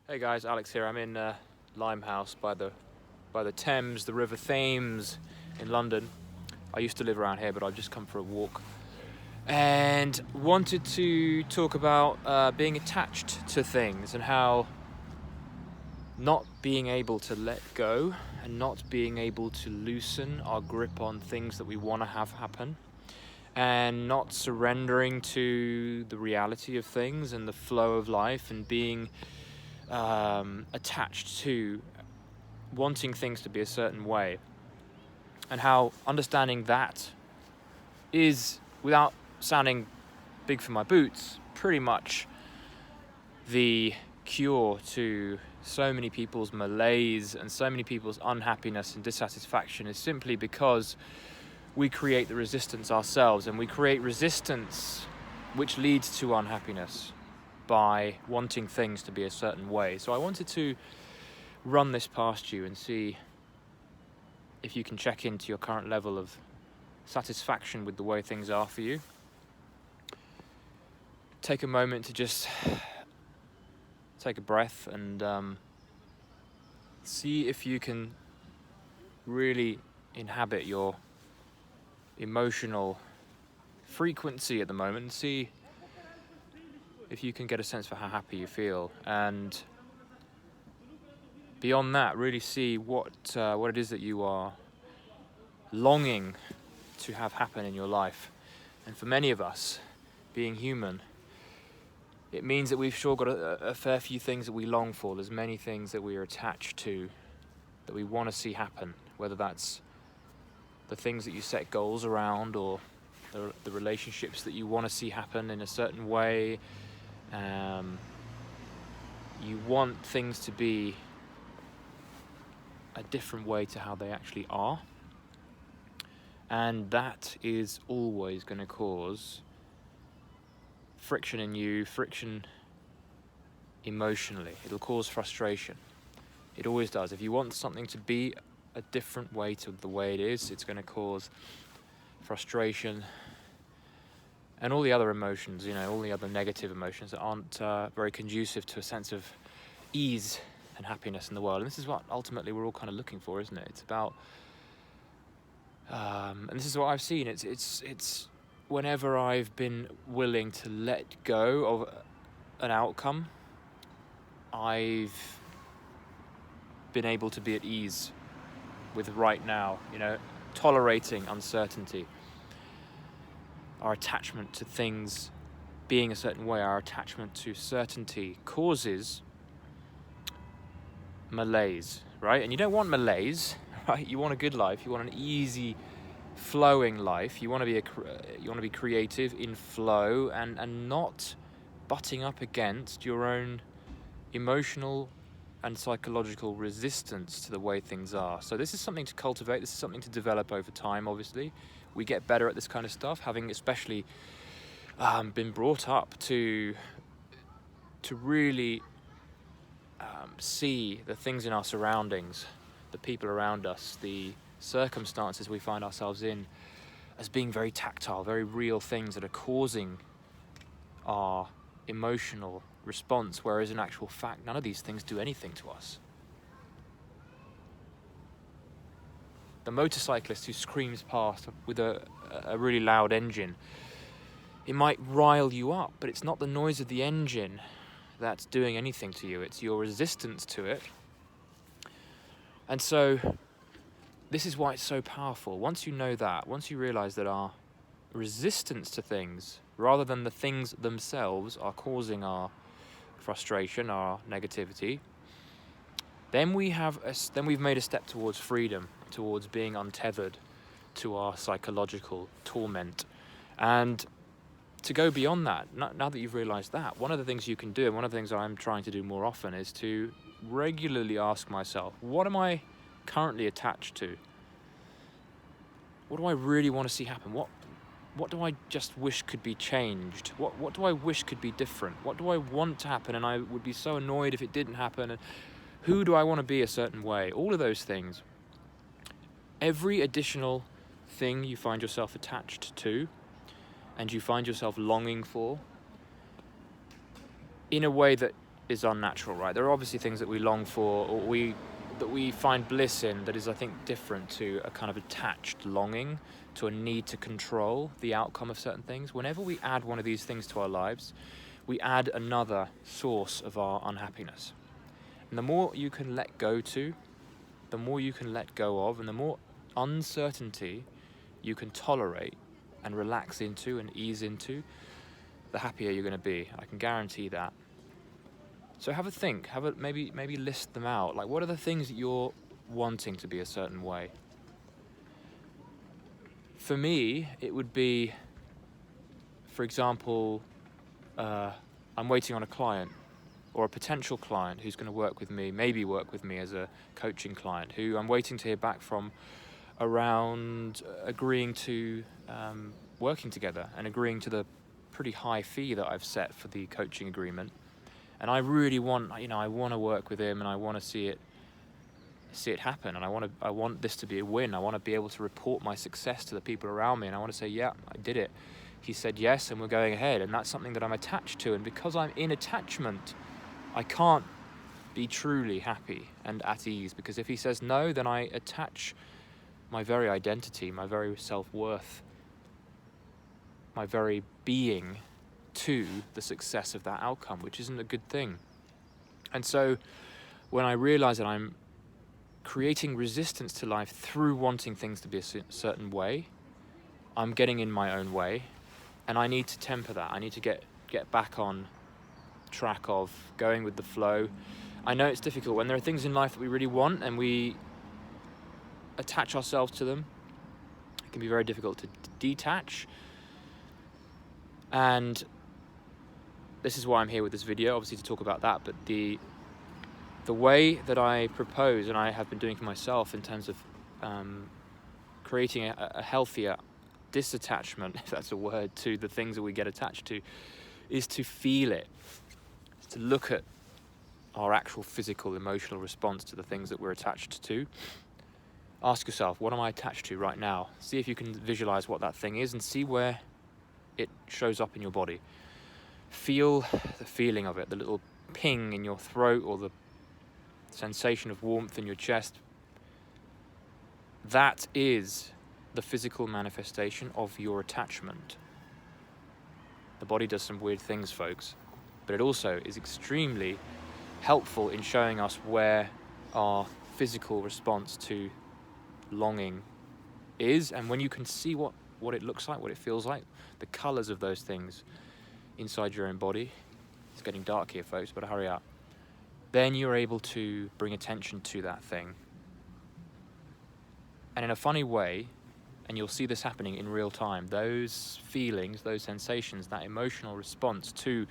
Hey guys, Alex here. I'm in Limehouse by the Thames, the River Thames in London. I used to live around here, but I've just come for a walk and wanted to talk about being attached to things and how not being able to let go and not being able to loosen our grip on things that we want to have happen and not surrendering to the reality of things and the flow of life and being attached to wanting things to be a certain way, and how understanding that is, without sounding big for my boots, pretty much the cure to so many people's malaise and so many people's unhappiness and dissatisfaction, is simply because we create the resistance ourselves, and we create resistance which leads to unhappiness by wanting things to be a certain way. So I wanted to run this past you and see if you can check into your current level of satisfaction with the way things are for you. Take a moment to just take a breath and see if you can really inhabit your emotional frequency at the moment, and see if you can get a sense for how happy you feel, and beyond that, really see what it is that you are longing to have happen in your life. And for many of us, being human, it means that we've sure got a fair few things that we long for. There's many things that we are attached to that we want to see happen, whether that's the things that you set goals around, or the relationships that you want to see happen in a certain way. You want things to be a different way to how they actually are, and that is always going to cause friction in you, friction emotionally. It'll cause frustration. It always does. If you want something to be a different way to the way it is, it's going to cause frustration and all the other emotions, all the other negative emotions that aren't very conducive to a sense of ease and happiness in the world. And this is what ultimately we're all kind of looking for, isn't it? It's about, and this is what I've seen. It's whenever I've been willing to let go of an outcome, I've been able to be at ease with right now, tolerating uncertainty. Our attachment to things being a certain way, our attachment to certainty causes malaise, right? And you don't want malaise, right? You want a good life. You want an easy, flowing life. You want to be creative in flow and not butting up against your own emotional and psychological resistance to the way things are. So this is something to cultivate. This is something to develop over time. Obviously, we get better at this kind of stuff, having especially been brought up to really see the things in our surroundings, the people around us, the circumstances we find ourselves in, as being very tactile, very real things that are causing our emotional response, whereas in actual fact, none of these things do anything to us. The motorcyclist who screams past with a really loud engine, it might rile you up, but it's not the noise of the engine that's doing anything to you. It's your resistance to it. And so this is why it's so powerful. Once you know that, once you realize that our resistance to things, rather than the things themselves, are causing our frustration, our negativity, then we've made a step towards freedom, towards being untethered to our psychological torment. And to go beyond that, now that you've realized that, one of the things you can do, and one of the things I'm trying to do more often, is to regularly ask myself, what am I currently attached to? What do I really want to see happen? What do I just wish could be changed? What do I wish could be different? What do I want to happen, and I would be so annoyed if it didn't happen? And who do I want to be a certain way? All of those things. Every additional thing you find yourself attached to and you find yourself longing for, in a way that is unnatural, right? There are obviously things that we long for, or that we find bliss in, that is, I think, different to a kind of attached longing, to a need to control the outcome of certain things. Whenever we add one of these things to our lives, we add another source of our unhappiness. And the more you can let go to, the more you can let go of, and the more uncertainty you can tolerate and relax into and ease into, the happier you're going to be. I can guarantee that. So have a think, maybe list them out. Like, what are the things that you're wanting to be a certain way? For me, it would be, for example, I'm waiting on a client or a potential client who's going to work with me, maybe work with me as a coaching client, who I'm waiting to hear back from around agreeing to working together and agreeing to the pretty high fee that I've set for the coaching agreement. And I really want, I want to work with him, and I want to see it happen, and I want this to be a win. I want to be able to report my success to the people around me, and I want to say, yeah, I did it. He said yes, and we're going ahead, and that's something that I'm attached to. And because I'm in attachment, I can't be truly happy and at ease, because if he says no, then I attach my very identity, my very self-worth, my very being to the success of that outcome, which isn't a good thing. And so when I realize that I'm creating resistance to life through wanting things to be a certain way, I'm getting in my own way, and I need to temper that. I need to get back on track of going with the flow. I know it's difficult when there are things in life that we really want and we attach ourselves to them. It can be very difficult to detach. And this is why I'm here with this video, obviously to talk about that, but the way that I propose, and I have been doing for myself in terms of creating a healthier disattachment, if that's a word, to the things that we get attached to, is to feel it, to look at our actual physical, emotional response to the things that we're attached to. Ask yourself, what am I attached to right now? See if you can visualize what that thing is and see where it shows up in your body. Feel the feeling of it, the little ping in your throat or the sensation of warmth in your chest. That is the physical manifestation of your attachment. The body does some weird things, folks, but it also is extremely helpful in showing us where our physical response to longing is. And when you can see what it looks like, what it feels like, the colors of those things inside your own body, it's getting dark here, folks, but hurry up, then you're able to bring attention to that thing. And in a funny way, and you'll see this happening in real time, those feelings, those sensations, that emotional response to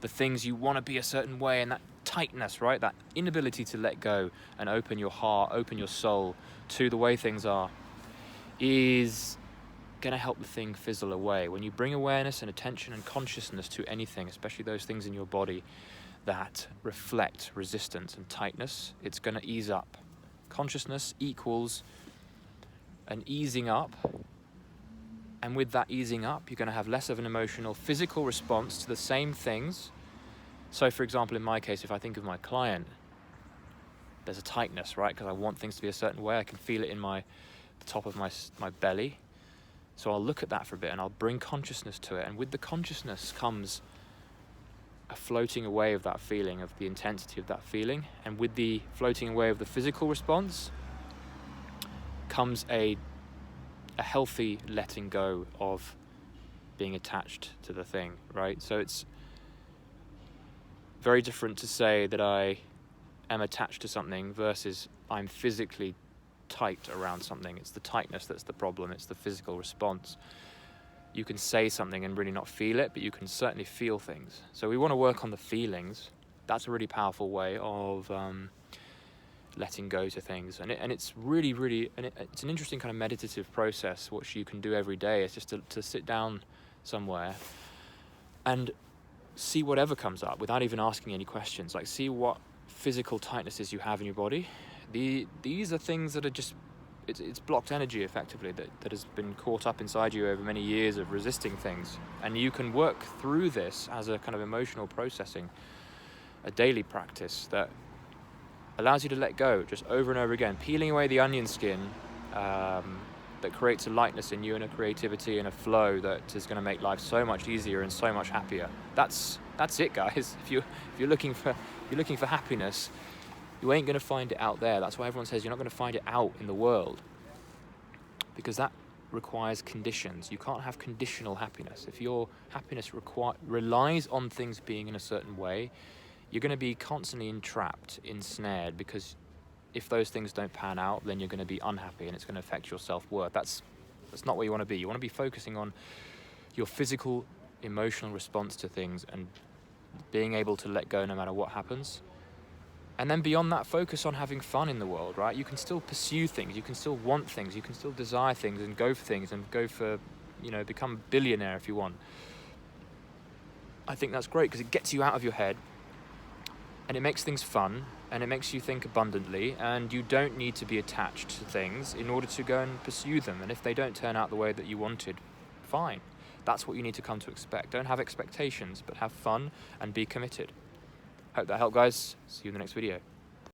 the things you want to be a certain way, and that tightness, right, that inability to let go and open your heart, open your soul to the way things are, is going to help the thing fizzle away. When you bring awareness and attention and consciousness to anything, especially those things in your body that reflect resistance and tightness, it's going to ease up. Consciousness equals an easing up, and with that easing up, you're going to have less of an emotional, physical response to the same things. So, for example, in my case, if I think of my client, there's a tightness, right? Because I want things to be a certain way. I can feel it in the top of my belly. So I'll look at that for a bit and I'll bring consciousness to it. And with the consciousness comes a floating away of that feeling, of the intensity of that feeling. And with the floating away of the physical response comes a healthy letting go of being attached to the thing, right? So it's very different to say that I am attached to something versus I'm physically tight around something. It's the tightness that's the problem. It's the physical response. You can say something and really not feel it, but you can certainly feel things. So we want to work on the feelings. That's a really powerful way of letting go to things, and it's really, really, it's an interesting kind of meditative process which you can do every day. It's just to sit down somewhere and see whatever comes up without even asking any questions. Like, see what physical tightnesses you have in your body. These are things that are just, it's blocked energy effectively that has been caught up inside you over many years of resisting things. And you can work through this as a kind of emotional processing a daily practice that allows you to let go just over and over again, peeling away the onion skin, that creates a lightness in you and a creativity and a flow that is going to make life so much easier and so much happier. That's it, guys. If you're looking for happiness, you ain't going to find it out there. That's why everyone says you're not going to find it out in the world, because that requires conditions. You can't have conditional happiness. If your happiness relies on things being in a certain way, you're going to be constantly entrapped, ensnared, because if those things don't pan out, then you're going to be unhappy and it's going to affect your self-worth. That's not where you want to be. You want to be focusing on your physical, emotional response to things and being able to let go no matter what happens. And then beyond that, focus on having fun in the world, right? You can still pursue things, you can still want things, you can still desire things and go for things and go for, become a billionaire if you want. I think that's great because it gets you out of your head and it makes things fun and it makes you think abundantly, and you don't need to be attached to things in order to go and pursue them. And if they don't turn out the way that you wanted, fine. That's what you need to come to expect. Don't have expectations, but have fun and be committed. Hope that helped, guys. See you in the next video.